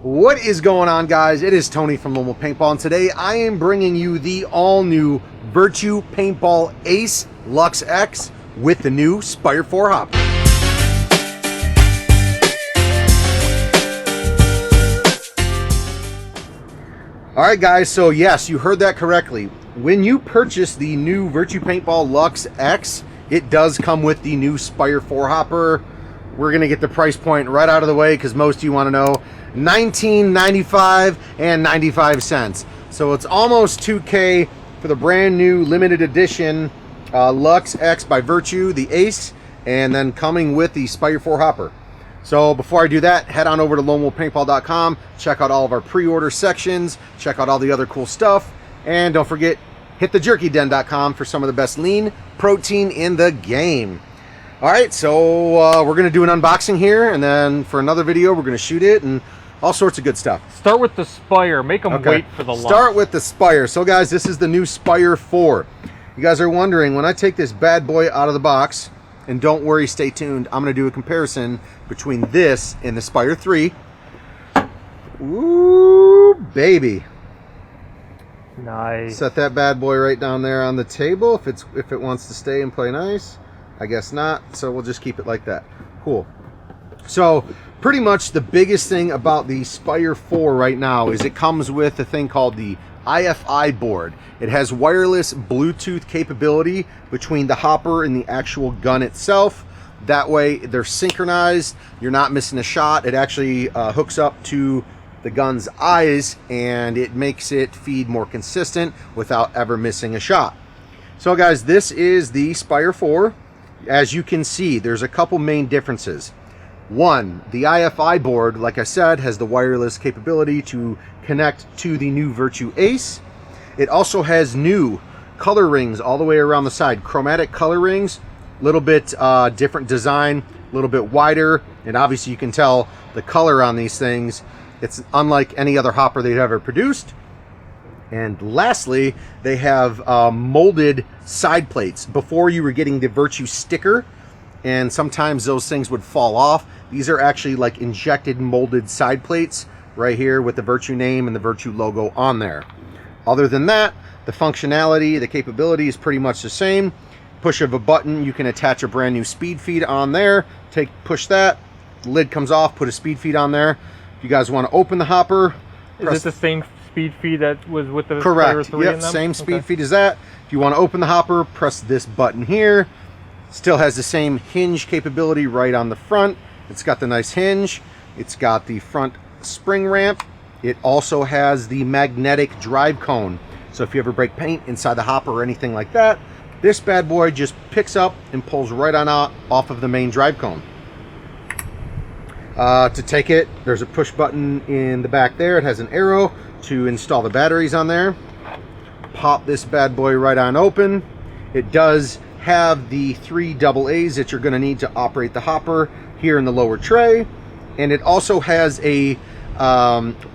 What is going on, guys? It is Tony from Lone Wolf Paintball, and today I am bringing you the all-new Virtue Paintball Ace Luxe X with the new Spire IV hopper. Alright guys, so yes, you heard that correctly. When you purchase the new Virtue Paintball Luxe X, it does come with the new Spire IV hopper. We're going to get the price point right out of the way because most of you want to know. $19.95 and 95 cents. So it's almost $2K for the brand new limited edition Luxe X by Virtue, the Ace, and then coming with the Spire IV hopper. So before I do that, head on over to lonewolfpaintball.com, check out all of our pre-order sections, check out all the other cool stuff, and don't forget, hit the jerkyden.com for some of the best lean protein in the game. Alright, so we're going to do an unboxing here, and then for another video we're going to shoot it, and all sorts of good stuff. Start with the Spire. Make them wait for the launch. Start with the Spire. So guys, this is the new Spire IV. You guys are wondering, when I take this bad boy out of the box, and don't worry, stay tuned, I'm going to do a comparison between this and the Spire III. Ooh, baby. Nice. Set that bad boy right down there on the table if it wants to stay and play nice. I guess not, so we'll just keep it like that. Cool. So pretty much the biggest thing about the Spire IV right now is it comes with a thing called the IFI board. It has wireless Bluetooth capability between the hopper and the actual gun itself. That way they're synchronized. You're not missing a shot. It actually hooks up to the gun's eyes, and it makes it feed more consistent without ever missing a shot. So guys, this is the Spire IV. As you can see, there's a couple main differences. One, the IFI board, like I said, has the wireless capability to connect to the new Virtue Ace. It also has new color rings all the way around the side, chromatic color rings, a little bit different design, a little bit wider, and obviously you can tell the color on these things. It's unlike any other hopper they've ever produced. And lastly, they have molded side plates. Before, you were getting the Virtue sticker, and sometimes those things would fall off. These are actually like injected molded side plates right here with the Virtue name and the Virtue logo on there. Other than that, the functionality, the capability is pretty much the same. Push of a button, you can attach a brand new speed feed on there. Push that, the lid comes off, put a speed feed on there. If you guys want to open the hopper, is it the same speed feed that was with the correct. Spire III Yep, in them? same speed feed as that. If you want to open the hopper, press this button here. Still has the same hinge capability right on the front. It's got the nice hinge. It's got the front spring ramp. It also has the magnetic drive cone. So if you ever break paint inside the hopper or anything like that, this bad boy just picks up and pulls right on out off of the main drive cone. To take it, there's a push button in the back there. It has an arrow to install the batteries on there. Pop this bad boy right on open. It does have the 3 AA's that you're going to need to operate the hopper here in the lower tray, and it also has a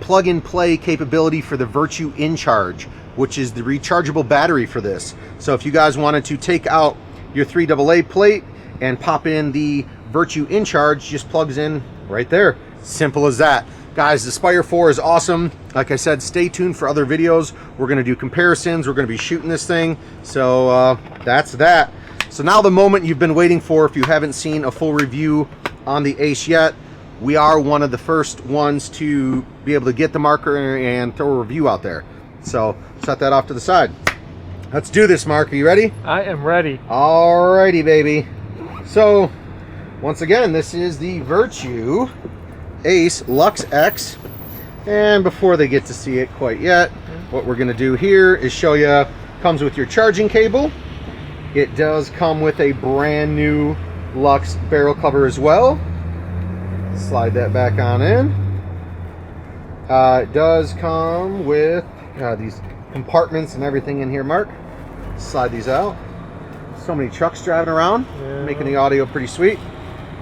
plug-and-play capability for the Virtue InCharge, which is the rechargeable battery for this. So if you guys wanted to take out your 3 AA plate and pop in the Virtue InCharge, just plugs in right there. Simple as that. Guys, the Spire IV is awesome. Like I said, stay tuned for other videos. We're going to do comparisons. We're going to be shooting this thing. So that's that. So now the moment you've been waiting for, if you haven't seen a full review on the Ace yet, we are one of the first ones to be able to get the marker and throw a review out there. So set that off to the side. Let's do this, Mark. Are you ready? I am ready. Alrighty, baby. So once again, this is the Virtue Ace Luxe X, and before they get to see it quite yet, what we're going to do here is show you. Comes with your charging cable. It does come with a brand new Luxe barrel cover as well. Slide that back on in. It does come with these compartments and everything in here, Mark. Slide these out. So many trucks driving around, making the audio pretty sweet.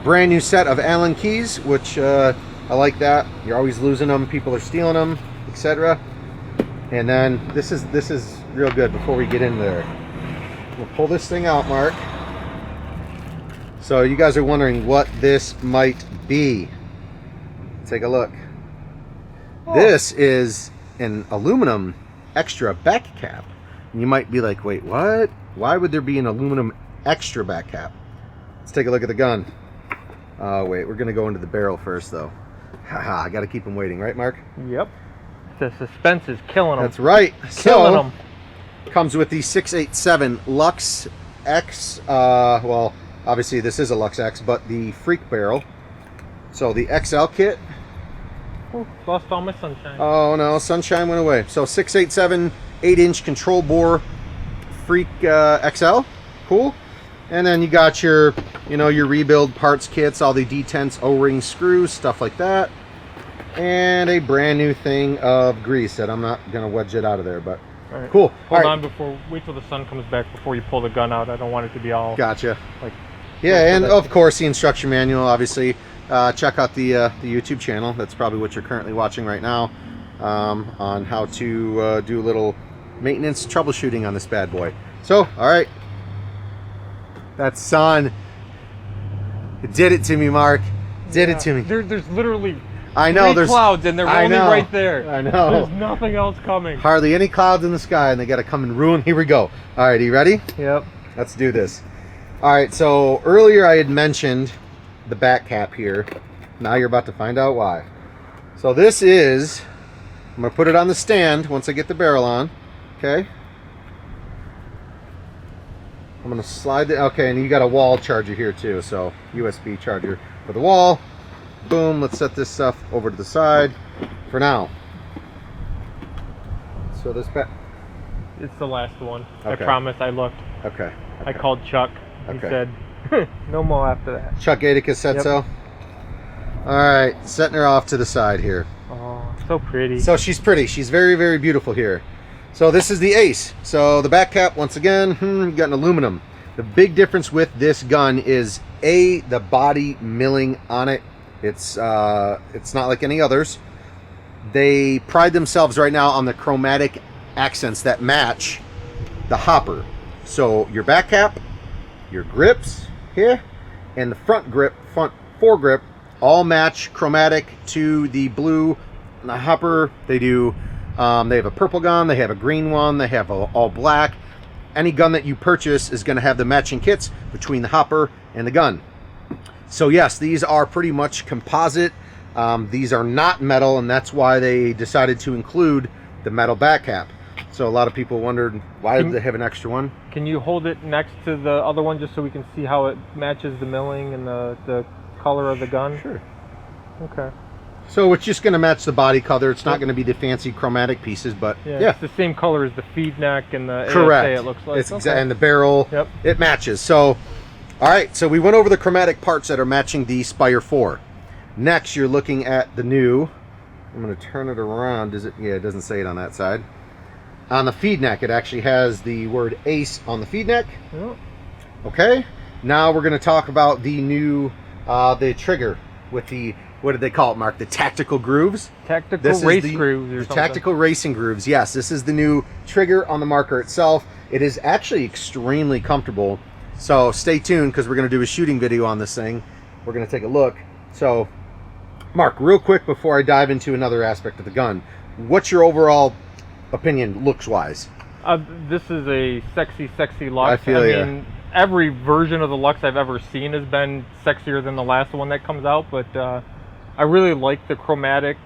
Brand new set of Allen keys, which I like that. You're always losing them, people are stealing them, etc. And then this is real good. Before we get in there, we'll pull this thing out, Mark. So you guys are wondering what this might be. Take a look. This is an aluminum extra back cap. And you might be like, wait, what? Why would there be an aluminum extra back cap? Let's take a look at the gun. Oh, wait, we're going to go into the barrel first, though. Haha, I got to keep them waiting, right, Mark? Yep. The suspense is killing them. That's right. Killing them. Comes with the 687 Luxe X. Well, obviously this is a Luxe X, but the Freak barrel. So the XL kit. Ooh, lost all my sunshine. Oh no, sunshine went away. So 687 8-inch control bore Freak XL. Cool. And then you got your, your rebuild parts kits, all the detents, O-ring screws, stuff like that. And a brand new thing of grease that I'm not gonna wedge it out of there, but right. Cool. Hold on wait till the sun comes back before you pull the gun out. I don't want it to be all gotcha. Like, yeah, and of course the instruction manual. Obviously, check out the YouTube channel. That's probably what you're currently watching right now, on how to do a little maintenance troubleshooting on this bad boy. So, all right, that sun, it did it to me, Mark. Did it to me. There's literally. I know there's clouds and they're only right there. I know. There's nothing else coming. Hardly any clouds in the sky, and they got to come and ruin. Here we go. All right, are you ready? Yep. Let's do this. All right. So earlier I had mentioned the back cap here. Now you're about to find out why. So this is. I'm gonna put it on the stand once I get the barrel on. Okay. I'm gonna slide it. Okay, and you got a wall charger here too. So USB charger for the wall. Boom, let's set this stuff over to the side for now. So this back. It's the last one. Okay. I promise. I looked. Okay. I called Chuck. He said, no more after that. Chuck Gatica said so. All right, setting her off to the side here. Oh, so pretty. So she's pretty. She's very, very beautiful here. So this is the Ace. So the back cap, once again, you got an aluminum. The big difference with this gun is the body milling on it. It's not like any others. They pride themselves right now on the chromatic accents that match the hopper. So your back cap, your grips here, and the front foregrip all match chromatic to the blue. The hopper, they do. They have a purple gun, they have a green one, they have all black. Any gun that you purchase is going to have the matching kits between the hopper and the gun. So yes, these are pretty much composite. These are not metal, and that's why they decided to include the metal back cap. So a lot of people wondered, why did they have an extra one? Can you hold it next to the other one just so we can see how it matches the milling and the color of the gun? Sure. Okay. So it's just going to match the body color. It's not going to be the fancy chromatic pieces, but yeah. It's the same color as the feed neck and the correct. ASA, it looks like. It's and the barrel, it matches. So, all right, so we went over the chromatic parts that are matching the Spire IV. Next, you're looking at the new, I'm going to turn it around. Does it? Yeah, it doesn't say it on that side. On the feed neck, it actually has the word Ace on the feed neck. Yep. Okay, now we're going to talk about the new, the trigger with the, what did they call it, Mark? The tactical grooves? Tactical race grooves or something. Tactical racing grooves, yes. This is the new trigger on the marker itself. It is actually extremely comfortable. So stay tuned because we're going to do a shooting video on this thing. We're going to take a look. So, Mark, real quick before I dive into another aspect of the gun, what's your overall opinion looks-wise? This is a sexy, sexy Luxe. I feel I mean, every version of the Luxe I've ever seen has been sexier than the last one that comes out, but I really like the chromatic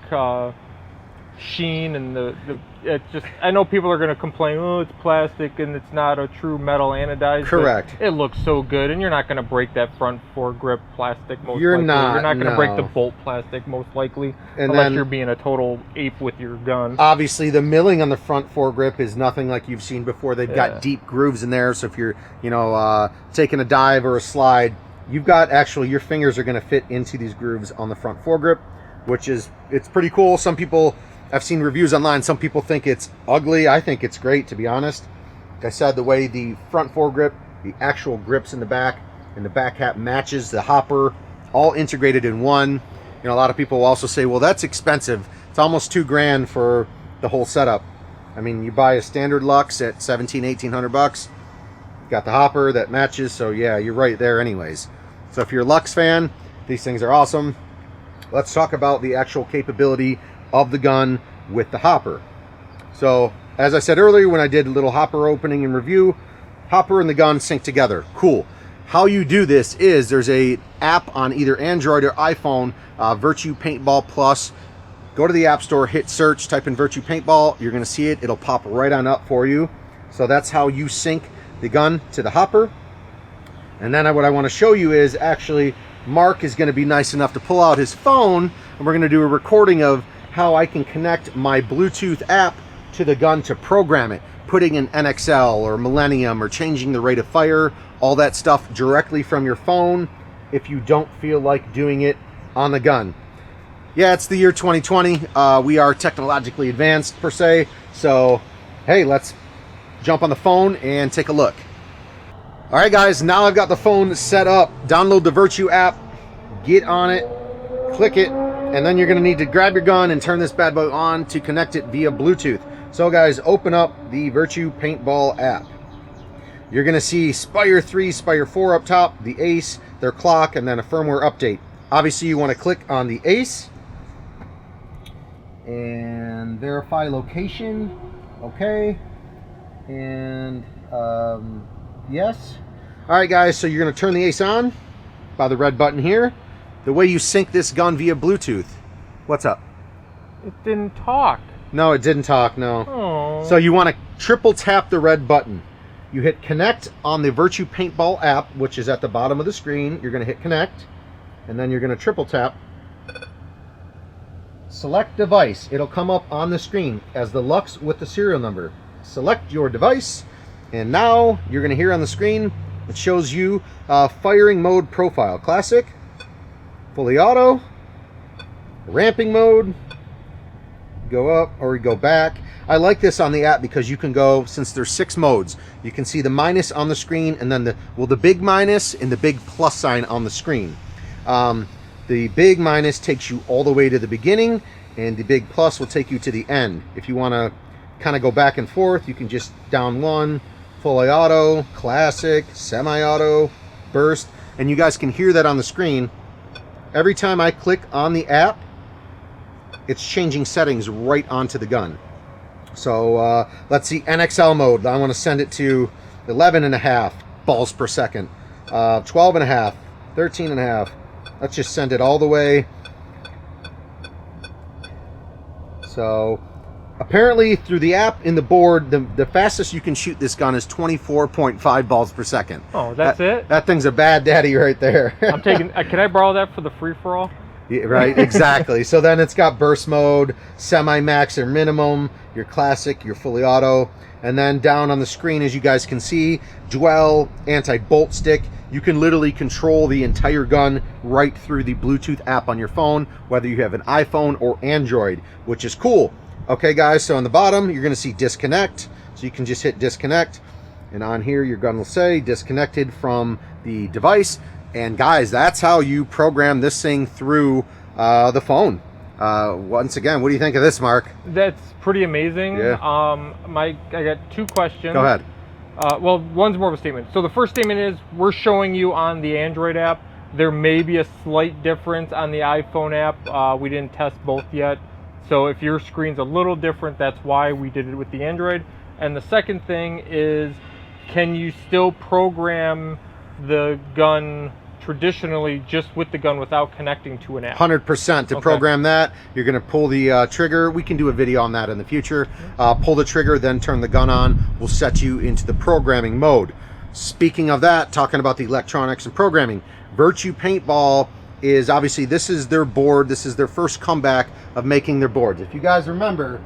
sheen and it's just, I know people are going to complain, oh, it's plastic and it's not a true metal anodized. Correct. It looks so good, and you're not going to break that front foregrip plastic most likely. You're You're not going to no. break the bolt plastic most likely, And unless then, you're being a total ape with your gun. obviously, the milling on the front foregrip is nothing like you've seen before. They've got deep grooves in there, so if you're, taking a dive or a slide, you've got actually, your fingers are going to fit into these grooves on the front foregrip, which is, it's pretty cool. Some people, I've seen reviews online, some people think it's ugly. I think it's great, to be honest. Like I said, the way the front foregrip, the actual grips in the back, and the back cap matches the hopper, all integrated in one. A lot of people will also say, well, that's expensive. It's almost $2,000 for the whole setup. I mean, you buy a standard Luxe at $1,700-$1,800. Got the hopper that matches, so yeah, you're right there anyways. So if you're a Luxe fan, these things are awesome. Let's talk about the actual capability of the gun with the hopper. So as I said earlier, when I did a little hopper opening and review, hopper and the gun sync together. Cool. How you do this is there's a app on either Android or iPhone, Virtue Paintball Plus. Go to the App Store, hit search, type in Virtue Paintball. You're going to see it. It'll pop right on up for you. So that's how you sync the gun to the hopper. And then what I want to show you is actually Mark is going to be nice enough to pull out his phone, and we're going to do a recording of how I can connect my Bluetooth app to the gun to program it, putting in NXL or Millennium or changing the rate of fire, all that stuff directly from your phone if you don't feel like doing it on the gun. Yeah, it's the year 2020. We are technologically advanced per se. So, hey, let's jump on the phone and take a look. All right, guys, now I've got the phone set up. Download the Virtue app, get on it, click it, and then you're gonna need to grab your gun and turn this bad boy on to connect it via Bluetooth. So guys, open up the Virtue Paintball app. You're gonna see Spire 3, Spire 4 up top, the Ace, their clock, and then a firmware update. Obviously you wanna click on the Ace and verify location, okay, and yes. All right, guys, so you're gonna turn the Ace on by the red button here. The way you sync this gun via Bluetooth. What's up? It didn't talk. No, it didn't talk, no. Oh. So you wanna triple tap the red button. You hit connect on the Virtue Paintball app, which is at the bottom of the screen. You're gonna hit connect, and then you're gonna triple tap. Select device. It'll come up on the screen as the Luxe with the serial number. Select your device, and now you're gonna hear on the screen, it shows you firing mode profile. Classic, fully auto, ramping mode, go up or go back. I like this on the app because you can go, since there's 6 modes, you can see the minus on the screen and then the big minus and the big plus sign on the screen. The big minus takes you all the way to the beginning, and the big plus will take you to the end. If you want to kind of go back and forth, you can just down one, fully auto, classic, semi-auto, burst, and you guys can hear that on the screen. Every time I click on the app, it's changing settings right onto the gun. So let's see, NXL mode. I want to send it to 11.5 balls per second, 12.5, 13.5. Let's just send it all the way. So apparently through the app in the board, the fastest you can shoot this gun is 24.5 balls per second. Oh, that's it? That thing's a bad daddy right there. I'm taking. Can I borrow that for the free-for-all? Yeah, right, exactly. So then it's got burst mode, semi-max or minimum, your classic, your fully auto, and then down on the screen, as you guys can see, dwell, anti-bolt stick. You can literally control the entire gun right through the Bluetooth app on your phone, whether you have an iPhone or Android, which is cool. Okay, guys, so on the bottom, you're going to see disconnect. So you can just hit disconnect, and on here, your gun will say disconnected from the device. And guys, that's how you program this thing through the phone. Once again, what do you think of this, Mark? That's pretty amazing. Yeah. I got 2 questions. Go ahead. Well, one's more of a statement. So the first statement is, we're showing you on the Android app. There may be a slight difference on the iPhone app. We didn't test both yet. So if your screen's a little different, that's why we did it with the Android. And the second thing is, can you still program the gun traditionally just with the gun without connecting to an app? 100%. To program that, you're going to pull the trigger. We can do a video on that in the future. Pull the trigger, then turn the gun on. We'll set you into the programming mode. Speaking of that, talking about the electronics and programming, Virtue Paintball is obviously, this is their board. This is their first comeback of making their boards. If you guys remember,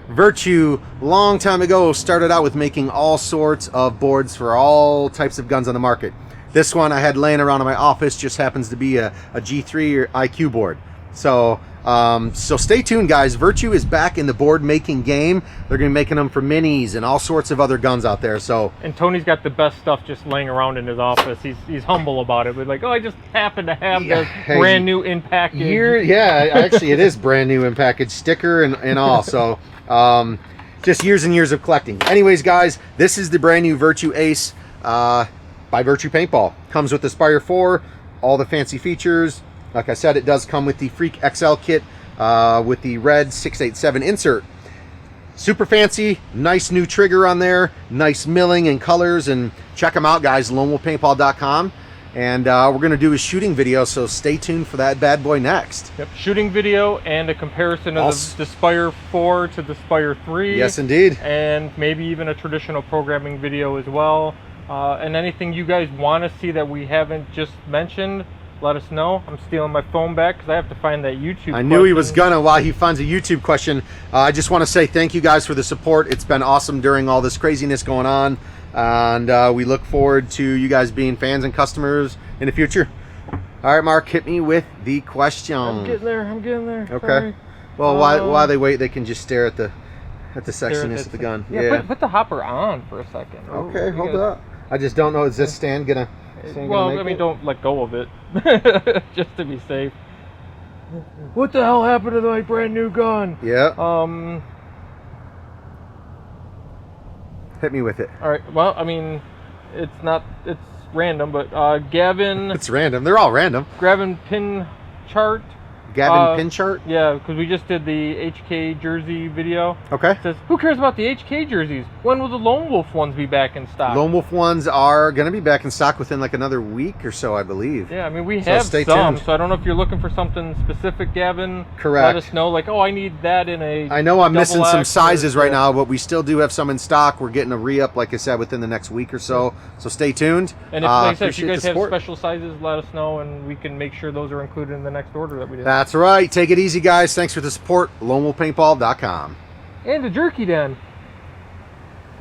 Virtue, long time ago, started out with making all sorts of boards for all types of guns on the market. This one I had laying around in my office just happens to be a G3 or IQ board. So so stay tuned, guys. Virtue is back in the board making game. They're going to be making them for minis and all sorts of other guns out there. So, and Tony's got the best stuff just laying around in his office. He's humble about it. But like, oh, I just happen to have this brand new in package. Yeah, actually it is brand new in package, sticker and all. So just years and years of collecting. Anyways, guys, this is the brand new Virtue Ace by Virtue Paintball. Comes with the Spire 4, all the fancy features. Like I said, it does come with the Freak XL kit with the red 687 insert. Super fancy, nice new trigger on there, nice milling and colors, and check them out, guys, lonewolfpaintball.com. And we're going to do a shooting video, so stay tuned for that bad boy next. Yep, shooting video and a comparison of the Spire 4 to the Spire 3. Yes, indeed. And maybe even a traditional programming video as well. And anything you guys want to see that we haven't just mentioned, let us know. I'm stealing my phone back because I have to find that YouTube I knew he was gonna while he finds a YouTube question. I just want to say thank you guys for the support. It's been awesome during all this craziness going on. And we look forward to you guys being fans and customers in the future. All right, Mark, hit me with the question. I'm getting there. Okay. Sorry. Well, while they wait, they can just stare at the sexiness of the gun. Yeah. Put the hopper on for a second. Okay, hold up. I just don't know. Is this stand gonna? Well, I mean, don't let go of it, just to be safe. What the hell happened to my brand new gun? Yeah. Hit me with it. All right. Well, I mean, it's random, but Gavin. It's random. They're all random. Gavin pin chart. Gavin pin chart? Yeah, because we just did the HK jersey video. Okay. It says, who cares about the HK jerseys? When will the Lone Wolf ones be back in stock? Lone Wolf ones are going to be back in stock within like another week or so, I believe. Yeah, I mean, we have some, so I don't know if you're looking for something specific, Gavin. Correct. Let us know, like, oh, I need that in a I know I'm missing some sizes or, right now, but we still do have some in stock. We're getting a re-up, like I said, within the next week or so. So stay tuned. And if, like I said, if you guys have special sizes, let us know, and we can make sure those are included in the next order that we did. That's right. Take it easy, guys. Thanks for the support. LoneWolfPaintball.com. And the Jerky Den.